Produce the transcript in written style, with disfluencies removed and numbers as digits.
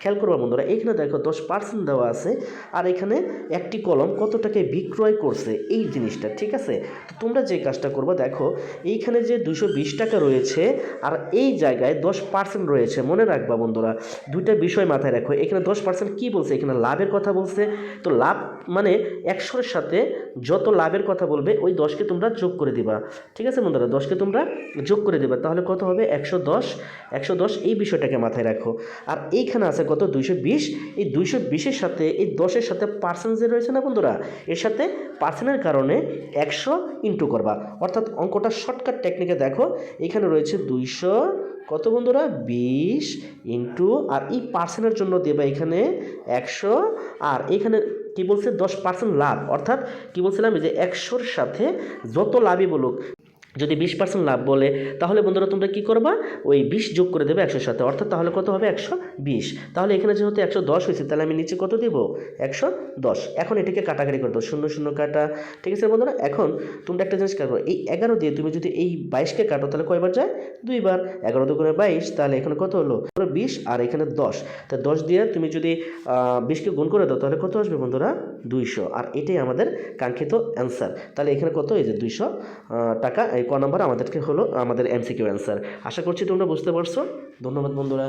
খেয়াল করবা বন্ধুরা, এখানে দেখো 10% দেওয়া আছে, আর এখানে একটি কলম কত টাকায় বিক্রয় করছে এই জিনিসটা, ঠিক আছে। তো তোমরা যে কাজটা করবা, দেখো এইখানে যে 220 টাকা রয়েছে আর এই জায়গায় 10% রয়েছে, মনে রাখবা বন্ধুরা, দুইটা বিষয় মাথায় রাখো। এখানে 10% কি বলছে, এখানে লাভের কথা বলছে। তো লাভ মানে 100-এর সাথে যত লাভের কথা বলবে ওই 10কে তোমরা যোগ করে দিবা, ঠিক আছে বন্ধুরা, 10কে তোমরা যোগ করে দিবা, তাহলে কত হবে 110। 110 এই বিষয়টাকে মাথায় রাখো। আর এইখানে আছে কত 220, এই 220-এর সাথে এই 10-এর সাথে পার্সেন্ট যে রয়েছে না বন্ধুরা, এর সাথে পার্সেন্টের কারণে 100 ইন্টু করবা, অর্থাৎ অঙ্কটা শর্টকাট টেকনিকে দেখো, এখানে রয়েছে 200 কত বন্ধুরা 20 ইন্টু, আর এই পার্সেন্টের জন্য দেবা এখানে 100, আর এখানে কি বলছে 10% লাভ, অর্থাৎ কি বলছিলাম এই যে 100-র সাথে যত লাভই বলুক, যদি 20% লাভ বলে তাহলে বন্ধুরা তোমরা কি করবা, ওই 20 যোগ করে দেবে 100-এর সাথে, অর্থাৎ তাহলে কত হবে 120। তাহলে এখানে যেহেতু 110 হয়েছে, তাহলে আমি নিচে কত দেব 110। এখন এটাকে কাটাকাটি করে দাও, 0 0 কাটা, ঠিক আছে বন্ধুরা। এখন তোমরা একটা জিনিস কাটো, এই 11 দিয়ে তুমি যদি এই 22-কে কাটো তাহলে কয়বার যায়, দুইবার, 11 দুগুণে 22, তাহলে এখানে কত হলো 20 আর এখানে 10, তা 10 দিয়ে তুমি যদি 20-কে গুণ করে দাও তাহলে কত আসবে বন্ধুরা 200, আর এটাই আমাদের কাঙ্ক্ষিত অ্যান্সার। তাহলে এখানে কত, এই যে 200 টাকা, এই ক নম্বর আমাদেরকে হলো আমাদের এমসিকিউ অ্যান্সার। আশা করছি তোমরা বুঝতে পারছো। ধন্যবাদ বন্ধুরা।